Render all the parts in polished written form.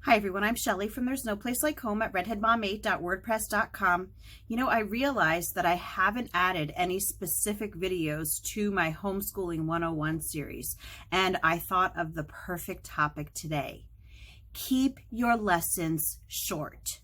Hi everyone, I'm Shelly from There's No Place Like Home at redheadmom8.wordpress.com. I realized that I haven't added any specific videos to my Homeschooling 101 series, and I thought of the perfect topic today. Keep your lessons short.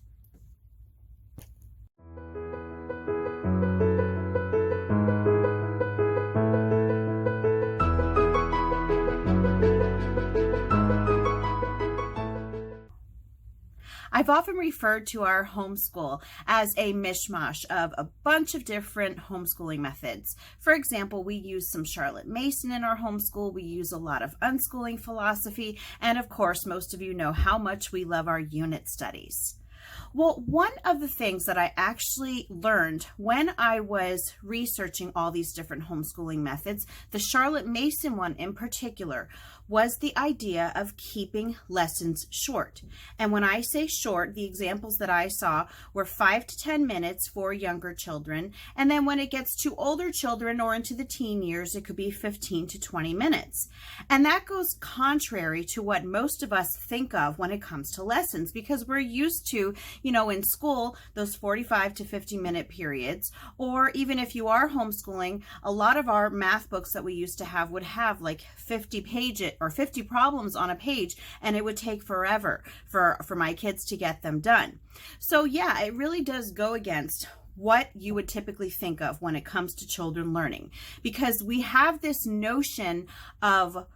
I've often referred to our homeschool as a mishmash of a bunch of different homeschooling methods. For example, we use some Charlotte Mason in our homeschool. We use a lot of unschooling philosophy. And of course, most of you know how much we love our unit studies. Well, one of the things that I actually learned when I was researching all these different homeschooling methods, the Charlotte Mason one in particular, was the idea of keeping lessons short. And when I say short, the examples that I saw were 5 to 10 minutes for younger children. And then when it gets to older children or into the teen years, it could be 15 to 20 minutes. And that goes contrary to what most of us think of when it comes to lessons, because we're used to, in school, those 45 to 50-minute periods, or even if you are homeschooling, a lot of our math books that we used to have would have like 50 pages or 50 problems on a page, and it would take forever for my kids to get them done. So yeah, it really does go against what you would typically think of when it comes to children learning, because we have this notion of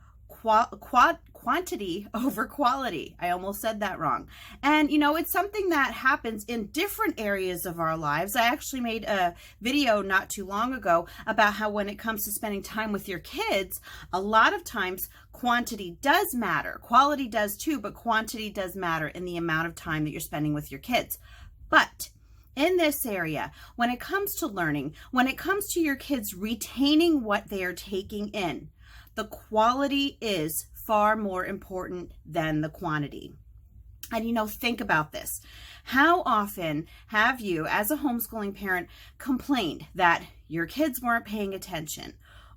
quantity over quality. I almost said that wrong. And it's something that happens in different areas of our lives. I actually made a video not too long ago about how when it comes to spending time with your kids, a lot of times quantity does matter. Quality does too, but quantity does matter in the amount of time that you're spending with your kids. But in this area, when it comes to learning, when it comes to your kids retaining what they are taking in, the quality is far more important than the quantity. And think about this. How often have you, as a homeschooling parent, complained that your kids weren't paying attention,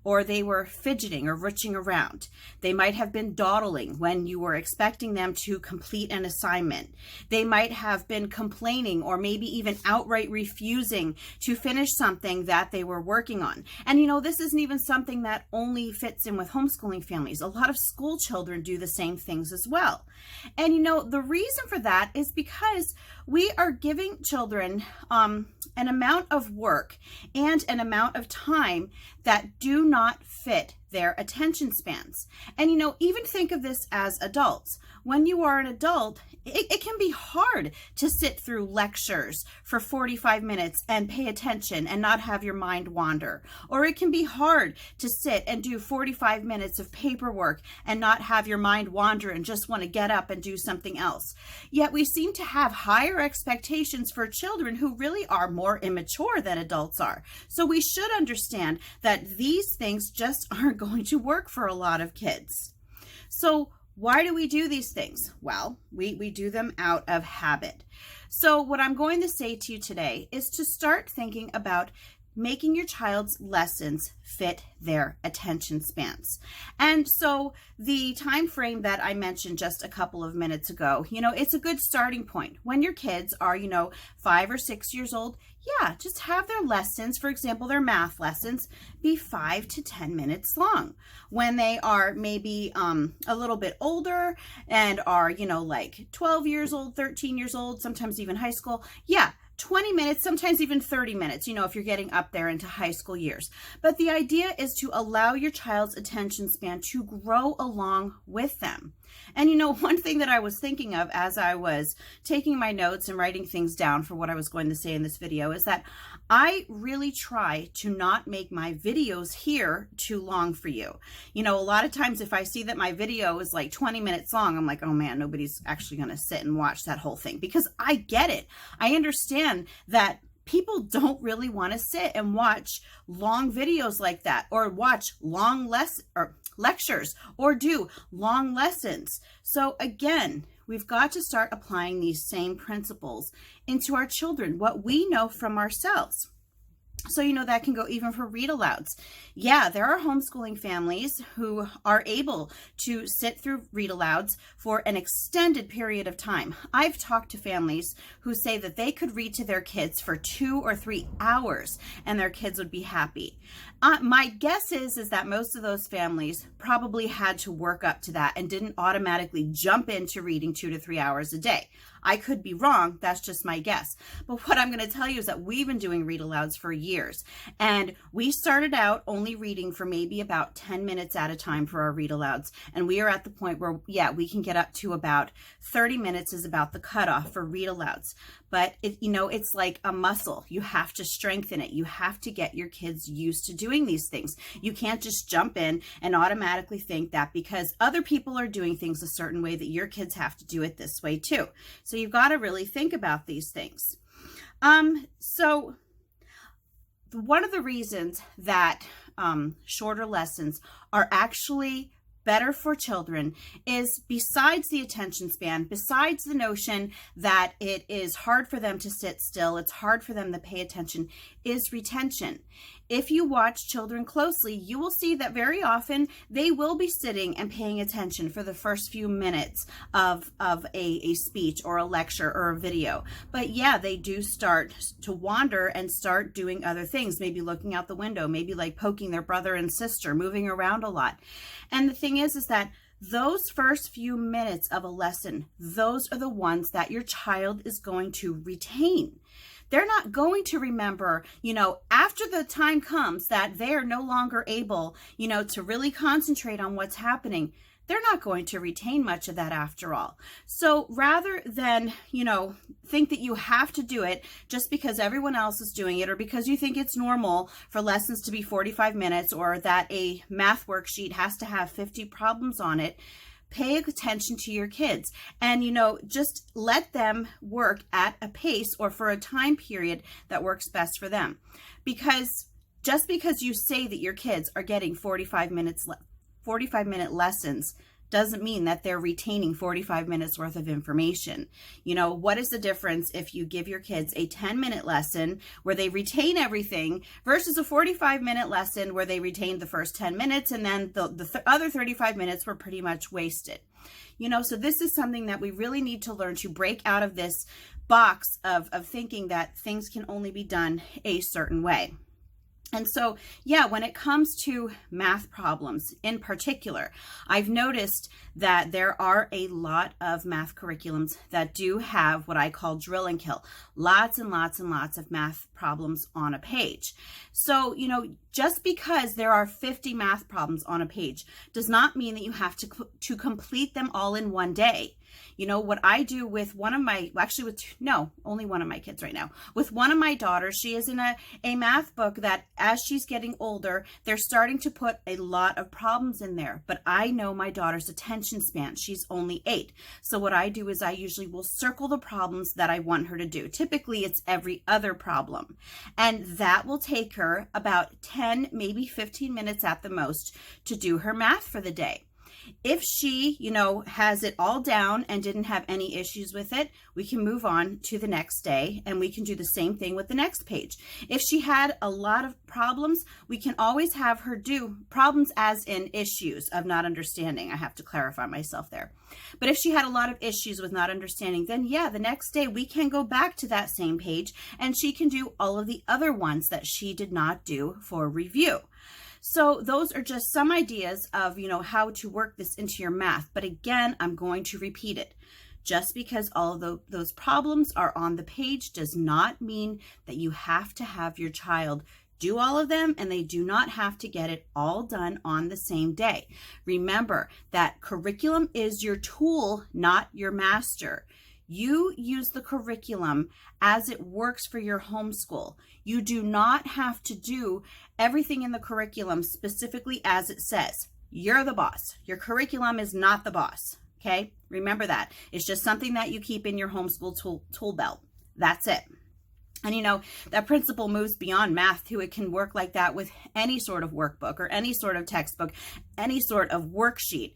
or they were fidgeting or ruching around? They might have been dawdling when you were expecting them to complete an assignment. They might have been complaining or maybe even outright refusing to finish something that they were working on. And this isn't even something that only fits in with homeschooling families. A lot of school children do the same things as well. And the reason for that is because we are giving children an amount of work and an amount of time that do not fit their attention spans. And even think of this as adults. When you are an adult, it can be hard to sit through lectures for 45 minutes and pay attention and not have your mind wander. Or it can be hard to sit and do 45 minutes of paperwork and not have your mind wander and just want to get up and do something else. Yet we seem to have higher expectations for children who really are more immature than adults are. So we should understand that these things just aren't going to work for a lot of kids. So why do we do these things? Well, we do them out of habit. So what I'm going to say to you today is to start thinking about making your child's lessons fit their attention spans. And so the time frame that I mentioned just a couple of minutes ago, it's a good starting point. When your kids are, 5 or 6 years old, yeah, just have their lessons, for example, their math lessons, be 5 to 10 minutes long. When they are maybe a little bit older and are, like 12 years old, 13 years old, sometimes even high school, yeah, 20 minutes, sometimes even 30 minutes, if you're getting up there into high school years. But the idea is to allow your child's attention span to grow along with them. And one thing that I was thinking of as I was taking my notes and writing things down for what I was going to say in this video is that I really try to not make my videos here too long for you. A lot of times if I see that my video is like 20 minutes long, I'm like, oh man, nobody's actually going to sit and watch that whole thing, because I get it. I understand that people don't really want to sit and watch long videos like that, or watch long lectures, or do long lessons. So again, we've got to start applying these same principles into our children, what we know from ourselves. So, that can go even for read alouds. Yeah, there are homeschooling families who are able to sit through read alouds for an extended period of time. I've talked to families who say that they could read to their kids for 2 or 3 hours and their kids would be happy. My guess is that most of those families probably had to work up to that and didn't automatically jump into reading 2 to 3 hours a day. I could be wrong. That's just my guess. But what I'm going to tell you is that we've been doing read alouds for years. And we started out only reading for maybe about 10 minutes at a time for our read alouds. And we are at the point where, yeah, we can get up to about 30 minutes is about the cutoff for read alouds. But it's like a muscle. You have to strengthen it. You have to get your kids used to doing these things. You can't just jump in and automatically think that because other people are doing things a certain way that your kids have to do it this way too. So you've got to really think about these things. So one of the reasons that shorter lessons are actually better for children is, besides the attention span, besides the notion that it is hard for them to sit still, it's hard for them to pay attention, is retention. If you watch children closely, you will see that very often they will be sitting and paying attention for the first few minutes of a speech or a lecture or a video. But yeah, they do start to wander and start doing other things, maybe looking out the window, maybe like poking their brother and sister, moving around a lot. And the thing is that those first few minutes of a lesson, those are the ones that your child is going to retain. They're not going to remember, after the time comes that they are no longer able, to really concentrate on what's happening. They're not going to retain much of that after all. So rather than, think that you have to do it just because everyone else is doing it, or because you think it's normal for lessons to be 45 minutes, or that a math worksheet has to have 50 problems on it, pay attention to your kids and, just let them work at a pace or for a time period that works best for them. Because just because you say that your kids are getting 45-minute lessons doesn't mean that they're retaining 45 minutes worth of information. What is the difference if you give your kids a 10-minute lesson where they retain everything versus a 45-minute lesson where they retained the first 10 minutes and then the other 35 minutes were pretty much wasted? So this is something that we really need to learn to break out of this box of thinking that things can only be done a certain way. And so, yeah, when it comes to math problems in particular, I've noticed that there are a lot of math curriculums that do have what I call drill and kill, lots and lots and lots of math problems on a page. So, just because there are 50 math problems on a page does not mean that you have to complete them all in one day. What I do with only one of my kids right now. With one of my daughters, she is in a math book that as she's getting older, they're starting to put a lot of problems in there. But I know my daughter's attention span. She's only 8. So what I do is I usually will circle the problems that I want her to do. Typically, it's every other problem. And that will take her about 10, maybe 15 minutes at the most to do her math for the day. If she, has it all down and didn't have any issues with it, we can move on to the next day and we can do the same thing with the next page. If she had a lot of problems, we can always have her do problems as in issues of not understanding. I have to clarify myself there. But if she had a lot of issues with not understanding, then yeah, the next day we can go back to that same page and she can do all of the other ones that she did not do for review. So those are just some ideas of, how to work this into your math. But again, I'm going to repeat it. Just because all of those problems are on the page does not mean that you have to have your child do all of them, and they do not have to get it all done on the same day. Remember that curriculum is your tool, not your master. You use the curriculum as it works for your homeschool. You do not have to do everything in the curriculum specifically as it says. You're the boss. Your curriculum is not the boss. Okay? Remember that. It's just something that you keep in your homeschool tool belt. That's it. And you know, that principle moves beyond math too. It can work like that with any sort of workbook or any sort of textbook, any sort of worksheet.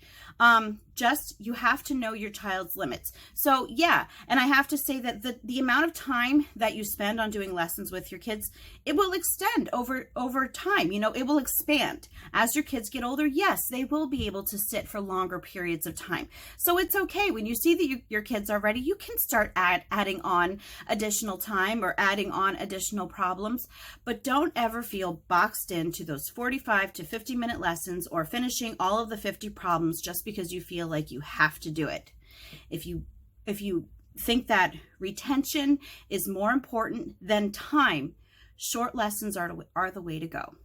Just, you have to know your child's limits. So yeah, and I have to say that the amount of time that you spend on doing lessons with your kids, it will extend over time. You know, it will expand. As your kids get older, yes, they will be able to sit for longer periods of time. So it's okay. When you see that your kids are ready, you can start adding on additional time or adding on additional problems, but don't ever feel boxed into those 45 to 50-minute lessons or finishing all of the 50 problems just because you feel like you have to do it. If you think that retention is more important than time, short lessons are the way to go.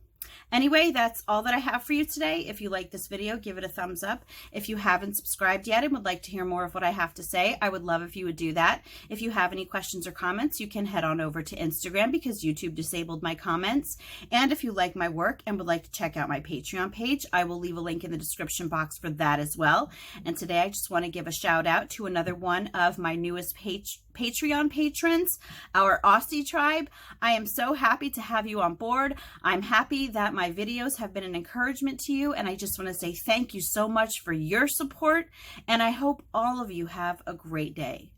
Anyway, that's all that I have for you today. If you like this video, give it a thumbs up. If you haven't subscribed yet and would like to hear more of what I have to say, I would love if you would do that. If you have any questions or comments, you can head on over to Instagram because YouTube disabled my comments. And if you like my work and would like to check out my Patreon page, I will leave a link in the description box for that as well. And today I just want to give a shout out to another one of my newest Patreon patrons, our Aussie tribe. I am so happy to have you on board. I'm happy that my videos have been an encouragement to you, and I just want to say thank you so much for your support, and I hope all of you have a great day.